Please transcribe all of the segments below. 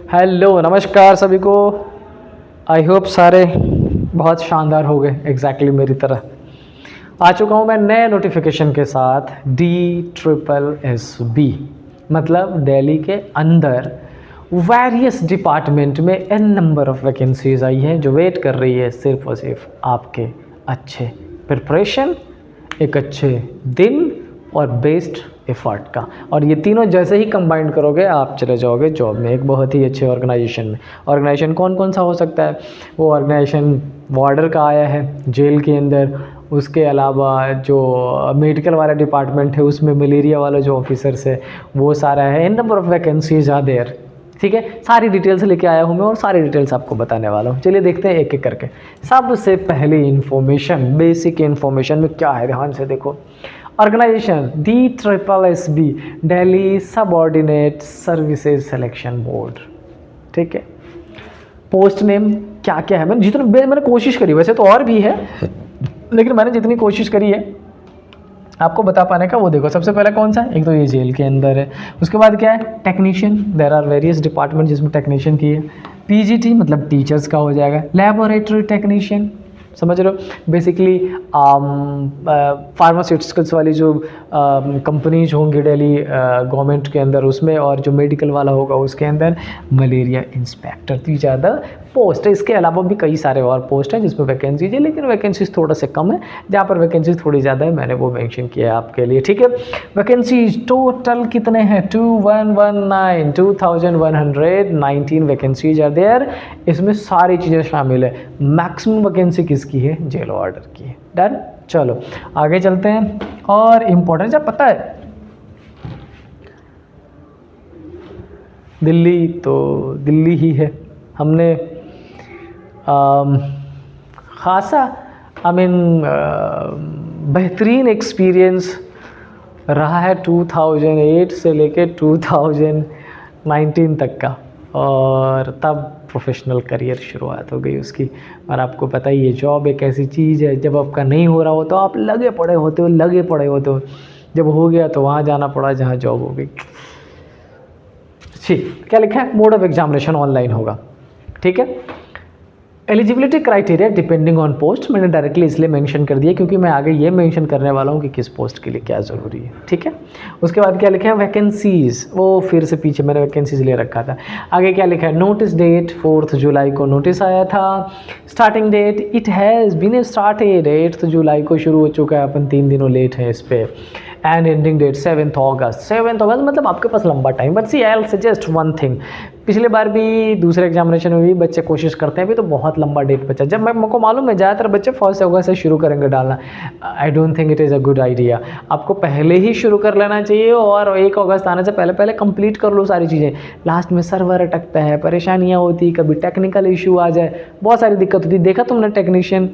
Hello नमस्कार सभी को। आई होप सारे बहुत शानदार हो गए एग्जैक्टली मेरी तरह। आ चुका हूँ मैं नए नोटिफिकेशन के साथ DSSB, मतलब दिल्ली के अंदर वेरियस डिपार्टमेंट में एन नंबर ऑफ वैकेंसीज आई हैं जो वेट कर रही है सिर्फ और सिर्फ आपके अच्छे प्रिपरेशन, एक अच्छे दिन और बेस्ड एफर्ट का। और ये तीनों जैसे ही कंबाइन करोगे आप चले जाओगे जॉब में, एक बहुत ही अच्छे ऑर्गेनाइजेशन में। ऑर्गेनाइजेशन कौन कौन सा हो सकता है? वो ऑर्गेनाइजेशन वार्डर का आया है जेल के अंदर, उसके अलावा जो मेडिकल वाला डिपार्टमेंट है उसमें मलेरिया वाला जो ऑफिसर्स है वो सारा है। In number of vacancies are there. ठीक है, सारी डिटेल्स लेके आया हूँ मैं और सारी डिटेल्स आपको बताने वाला हूँ। चलिए देखते हैं एक एक करके। सबसे पहली इन्फॉर्मेशन, बेसिक इन्फॉर्मेशन में क्या है, ध्यान से देखो। Organisation DSSB, Delhi subordinate services selection board. ठीक है, पोस्ट नेम क्या क्या है, मैंने कोशिश करी, वैसे तो और भी है लेकिन मैंने जितनी कोशिश करी है आपको बता पाने का वो देखो। सबसे पहले कौन सा है, एक तो ये जेल के अंदर है। उसके बाद क्या है, technician, there are various department जिसमें टेक्नीशियन की है। PGT मतलब टीचर्स का हो जाएगा। लैबोरेटरी टेक्नीशियन, समझ रहे हो, बेसिकली फार्मास्यूटिकल्स वाली जो कंपनीज होंगी दिल्ली गवर्नमेंट के अंदर उसमें, और जो मेडिकल वाला होगा उसके अंदर मलेरिया इंस्पेक्टर। तो ज़्यादा पोस्ट है, इसके अलावा भी कई सारे और पोस्ट हैं जिसमें वैकेंसीज है, लेकिन वैकेंसीज थोड़ा से कम है। जहाँ पर वैकेंसीज थोड़ी ज़्यादा है मैंने वो मेंशन किया है आपके लिए। ठीक है, वैकेंसीज टोटल कितने हैं? 2119 वैकेंसीज आर देयर। इसमें सारी चीज़ें शामिल है। मैक्सिमम वैकेंसी किसकी है? जेल वार्डर की है। डन, चलो आगे चलते हैं। और इम्पोर्टेंट, जब पता है दिल्ली तो दिल्ली ही है। हमने खासा बेहतरीन एक्सपीरियंस रहा है 2008 से लेके 2019 तक का, और तब प्रोफेशनल करियर शुरुआत हो गई उसकी। और आपको पता ही है जॉब एक ऐसी चीज़ है, जब आपका नहीं हो रहा हो तो आप लगे पड़े होते हो, जब हो गया तो वहाँ जाना पड़ा जहाँ जॉब हो गई। ठीक, क्या लिखा है? मोड ऑफ एग्जामिनेशन ऑनलाइन होगा। ठीक है, eligibility criteria depending on post, मैंने डायरेक्टली इसलिए मेंशन कर दिया क्योंकि मैं आगे ये मेंशन करने वाला हूँ कि किस पोस्ट के लिए क्या ज़रूरी है। ठीक है, उसके बाद क्या लिखा है? वैकेंसीज, वो फिर से पीछे मैंने वैकेंसीज ले रखा था। आगे क्या लिखा है? नोटिस डेट 4 जुलाई को नोटिस आया था। Starting date it has been started 8 जुलाई को शुरू हो चुका है, अपन 3 दिनों लेट है इस पर। एंड एंडिंग डेट 7 अगस्त मतलब आपके पास लंबा time. But see I will suggest one thing, पिछले बार भी दूसरे एग्जामिनेशन में भी बच्चे कोशिश करते हैं, अभी तो बहुत लंबा डेट बचा। जब मेरे मालूम है ज़्यादातर बच्चे 1 अगस्त से शुरू करेंगे डालना। I don't think it is a good idea. आपको पहले ही शुरू कर लेना चाहिए और 1 अगस्त आने से पहले कंप्लीट कर लो सारी चीज़ें। लास्ट में सर्वर अटकता है, परेशानियाँ होती, कभी टेक्निकल इशू आ जाए, बहुत सारी दिक्कत होती। देखा तुमने टेक्नीशियन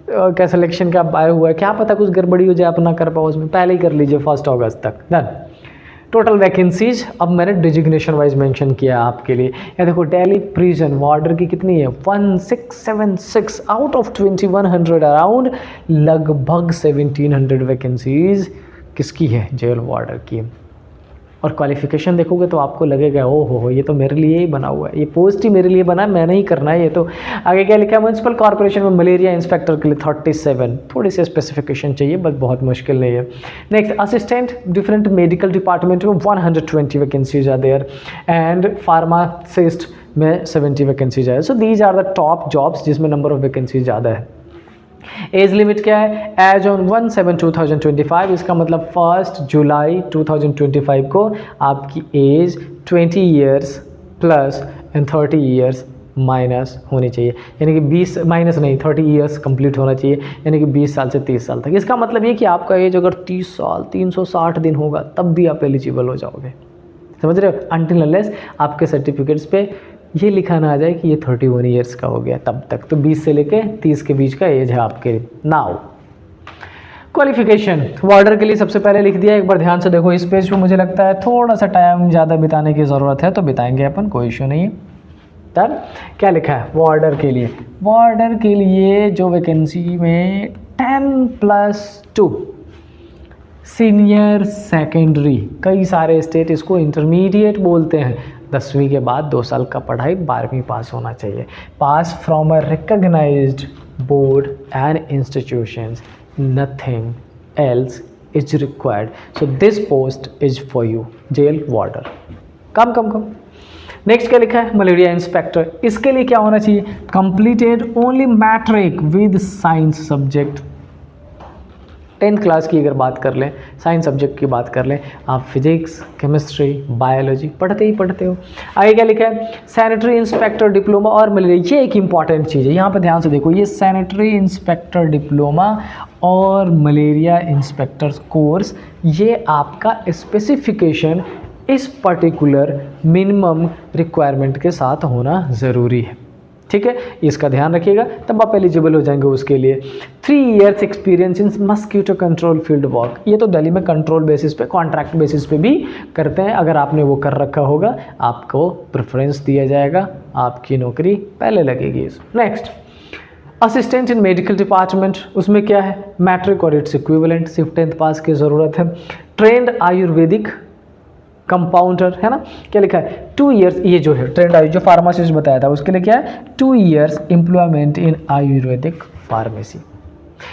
क्या सिलेक्शन का आया हुआ है, क्या पता कुछ गड़बड़ी हो जाए, आप ना कर पाओ उसमें। पहले ही कर लीजिए 1 अगस्त तक। डन। टोटल वैकेंसीज अब मैंने डिजिग्नेशन वाइज मेंशन किया आपके लिए। ये देखो, दिल्ली प्रिजन वार्डर की कितनी है? 1676 आउट ऑफ 2100 अराउंड, लगभग 1700 वैकेंसीज किसकी है? जेल वार्डर की। और क्वालिफिकेशन देखोगे तो आपको लगेगा ओ हो ये तो मेरे लिए ही बना हुआ है, ये पोस्ट ही मेरे लिए बना है, मैंने ही करना है ये तो। आगे क्या लिखा है? म्यूनसिपल कॉर्पोरेशन में मलेरिया इंस्पेक्टर के लिए 37, थोड़ी सी स्पेसिफिकेशन चाहिए बस बहुत मुश्किल नहीं है। Next, assistant different medical department में 120 vacancies are there, and pharmacist में 70 वैकेंसीज है। So these are the top jobs जिसमें नंबर ऑफ वैकेंसीज ज़्यादा है। एज लिमिट क्या है? एज ऑन 1/7/2025, इसका मतलब 1 जुलाई 2025 को आपकी age 20 years plus and 30 years minus होनी चाहिए, यानी कि 20 माइनस नहीं 30 ईयर्स कंप्लीट होना चाहिए, यानी कि 20 साल से 30 साल तक। इसका मतलब ये कि आपका एज अगर 30 साल 360 दिन होगा तब भी आप एलिजिबल हो जाओगे। समझ रहे हो? अनटिल अनलेस आपके सर्टिफिकेट्स पे ये लिखा ना आ जाए कि ये 31 ईयर्स का हो गया, तब तक तो 20 से लेके 30 के बीच का एज है आपके। नाउ क्वालिफिकेशन वार्डर के लिए सबसे पहले लिख दिया, एक बार ध्यान से देखो। इस पेज पे मुझे लगता है थोड़ा सा टाइम ज़्यादा बिताने की ज़रूरत है, तो बिताएंगे अपन, कोई इशू नहीं है। तब क्या लिखा है वार्डर के लिए? वार्डर के लिए जो वैकेंसी में 10+2 सीनियर सेकेंडरी, कई सारे स्टेट इसको इंटरमीडिएट बोलते हैं, 10वीं के बाद 2 साल का पढ़ाई 12वीं पास होना चाहिए. Pass from a recognized board and institutions, nothing else is required. So this post is for you, jail warder. Come. Next क्या लिखा है, मलेरिया इंस्पेक्टर. इसके लिए क्या होना चाहिए, completed only matric with science subject. 10th class की अगर बात कर लें, साइंस सब्जेक्ट की बात कर लें, आप फिजिक्स, केमिस्ट्री, बायोलॉजी पढ़ते हो. आगे क्या लिखा है, सैनिटरी इंस्पेक्टर डिप्लोमा और मलेरिया. ये एक इंपॉर्टेंट चीज़ है, यहाँ पे ध्यान से देखो. ये सैनिटरी इंस्पेक्टर डिप्लोमा और मलेरिया इंस्पेक्टर कोर्स, ये आपका स्पेसिफिकेशन इस पर्टिकुलर मिनिमम रिक्वायरमेंट के साथ होना ज़रूरी है. ठीक है, इसका ध्यान रखिएगा, तब आप एलिजिबल हो जाएंगे उसके लिए. 3 years experience in mosquito control field work. ये तो दिल्ली में कंट्रोल बेसिस पे, कॉन्ट्रैक्ट बेसिस पे भी करते हैं. अगर आपने वो कर रखा होगा आपको प्रेफरेंस दिया जाएगा, आपकी नौकरी पहले लगेगी. Next, assistant in medical department. उसमें क्या है, मैट्रिक और इट्स इक्विवेलेंट, सिर्फ 10th पास की ज़रूरत है. ट्रेंड आयुर्वेदिक कंपाउंडर है ना. क्या लिखा है, 2 years. ये जो है ट्रेंड जो फार्मासिस्ट बताया था उसके लिए क्या है, 2 years employment in Ayurvedic pharmacy.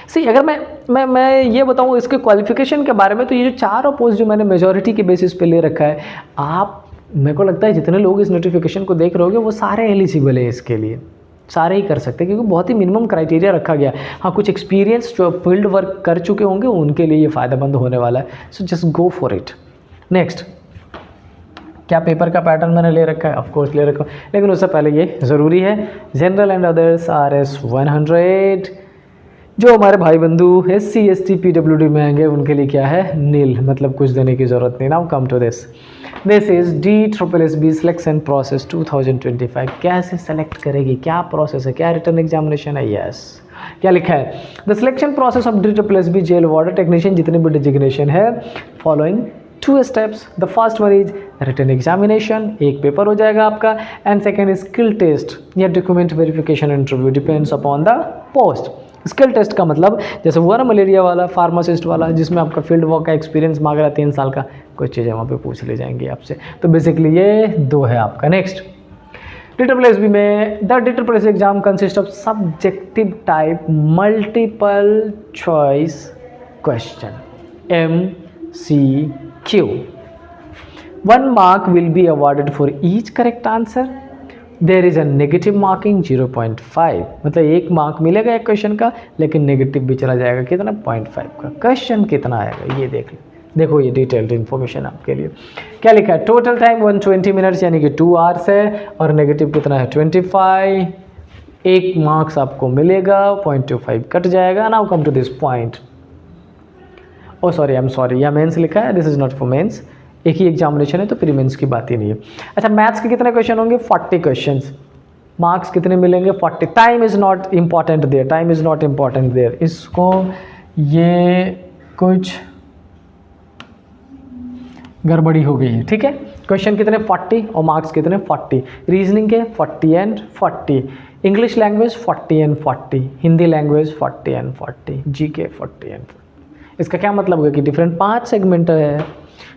See अगर मैं ये बताऊँ इसके क्वालिफिकेशन के बारे में, तो ये जो 4 पोस्ट जो मैंने मेजॉरिटी के बेसिस पे ले रखा है, आप, मेरे को लगता है जितने लोग इस नोटिफिकेशन को देख रहे होंगे वो सारे एलिजिबल है इसके लिए, सारे ही कर सकते हैं, क्योंकि बहुत ही मिनिमम क्राइटेरिया रखा गया. हाँ, कुछ एक्सपीरियंस जो फील्ड वर्क कर चुके होंगे उनके लिए ये फ़ायदेमंद होने वाला है. So just go for it. Next, क्या पेपर का पैटर्न मैंने ले रखा है, ऑफ कोर्स ले रखा हूँ, लेकिन उससे पहले ये ज़रूरी है, जनरल एंड अदर्स RS 100. जो हमारे भाई बंधु SC ST PWD में आएंगे उनके लिए क्या है, नील, मतलब कुछ देने की ज़रूरत नहीं. Now come to this is DSSB selection process 2025. कैसे सेलेक्ट करेगी, क्या प्रोसेस है, क्या रिटर्न एग्जामिनेशन है. यस, क्या लिखा है, the selection process of DSSB jail warder technician, जितने भी डिजिग्नेशन है, following 2 steps. The first one is written examination, एक पेपर हो जाएगा आपका, and second is skill test या document verification interview, depends upon the post. Skill test का मतलब जैसे हुआ ना मलेरिया वाला, फार्मासिस्ट वाला, जिसमें आपका फील्ड वर्क का एक्सपीरियंस मांग रहा है 3 साल का, कुछ चीज़ें वहाँ पे पूछ ले जाएंगी आपसे. तो बेसिकली ये 2 है आपका. नेक्स्ट, DSSB में the DSSB exam consist of subjective type multiple choice question, MCQ. 1 mark will be awarded for each correct answer. There is a negative marking 0.5. मतलब 1 मार्क मिलेगा एक क्वेश्चन का, लेकिन नेगेटिव भी चला जाएगा कितना, 0.5 का. क्वेश्चन कितना आएगा ये देख लो. देखो ये डिटेल्ड इन्फॉर्मेशन आपके लिए. क्या लिखा है, टोटल टाइम 120 मिनट्स यानी कि 2 hours है, और नेगेटिव कितना है 25. 1 मार्क्स आपको मिलेगा, 0.25 कट जाएगा. Now come to this point. Oh sorry, I am sorry, यह मेंस लिखा है, this is not for mains. एक ही एग्जामिनेशन है तो प्री मेंस की बात ही नहीं है. अच्छा, मैथ्स के कितने क्वेश्चन होंगे, 40 क्वेश्चंस. मार्क्स कितने मिलेंगे, 40. Time is not important there, time is not important there. इसको ये कुछ गड़बड़ी हो गई है, ठीक है. क्वेश्चन कितने 40 और मार्क्स कितने 40. रीजनिंग के 40 and 40, English language 40 and 40, Hindi language 40 and 40, GK 40 and 40. इसका क्या मतलब होगा कि डिफरेंट 5 सेगमेंट है,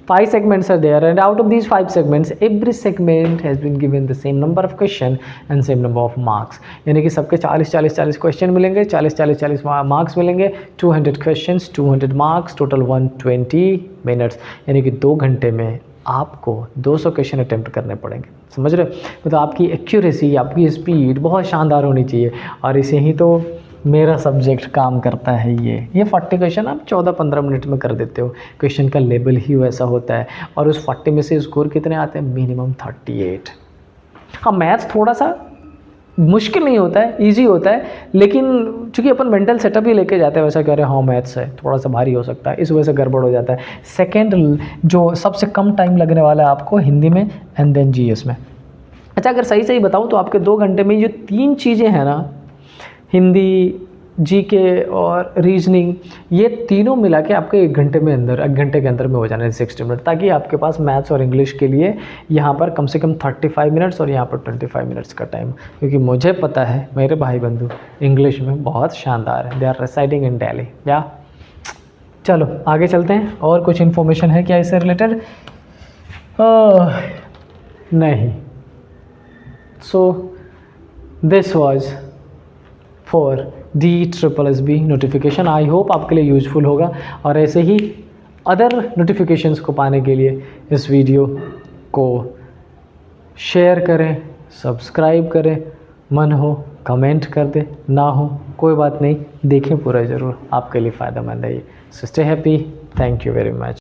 5 segments are there, and out of these 5 segments every segment has been given the same number of question and same number of marks. यानी कि सबके 40 question मिलेंगे, 40 मार्क्स मिलेंगे. 200 क्वेश्चंस, 200 मार्क्स, टोटल 120 मिनट्स. यानी कि 2 घंटे में आपको 200 क्वेश्चन अटेम्प्ट करने पड़ेंगे. समझ रहे हो, मतलब आपकी एक्यूरेसी, आपकी स्पीड बहुत शानदार होनी चाहिए. और इसे ही तो मेरा सब्जेक्ट काम करता है. ये 40 क्वेश्चन आप 14-15 मिनट में कर देते हो. क्वेश्चन का लेवल ही वैसा होता है. और उस 40 में से स्कोर कितने आते हैं, मिनिमम 38. हाँ, मैथ्स थोड़ा सा मुश्किल नहीं होता है, इजी होता है, लेकिन चूंकि अपन मेंटल सेटअप ही लेके जाते हैं, वैसा कह रहे हैं हाँ मैथ्स है, थोड़ा सा भारी हो सकता है, इस वजह से गड़बड़ हो जाता है. सेकेंड जो सबसे कम टाइम लगने वाला है आपको हिंदी में, एंड देन GS में. अच्छा, अगर सही बताऊँ तो आपके 2 घंटे में जो 3 चीज़ें हैं ना, हिंदी, GK और रीजनिंग, ये तीनों मिला के आपके 1 घंटे में अंदर, 1 घंटे के अंदर में हो जाना है 60 मिनट, ताकि आपके पास मैथ्स और इंग्लिश के लिए यहाँ पर कम से कम 35 मिनट्स और यहाँ पर 25 मिनट्स का टाइम. क्योंकि मुझे पता है मेरे भाई बंधु इंग्लिश में बहुत शानदार है. दे आर रेसाइडिंग इन दिल्ली. या चलो आगे चलते हैं. और कुछ इन्फॉर्मेशन है क्या इससे रिलेटेड? नहीं। So this was for DSSB notification. I hope आपके लिए यूजफुल होगा, और ऐसे ही अदर नोटिफिकेशंस को पाने के लिए इस वीडियो को शेयर करें, सब्सक्राइब करें, मन हो कमेंट कर दे, ना हो कोई बात नहीं, देखें पूरा ज़रूर, आपके लिए फ़ायदेमंद है ये। So stay happy, thank you very much.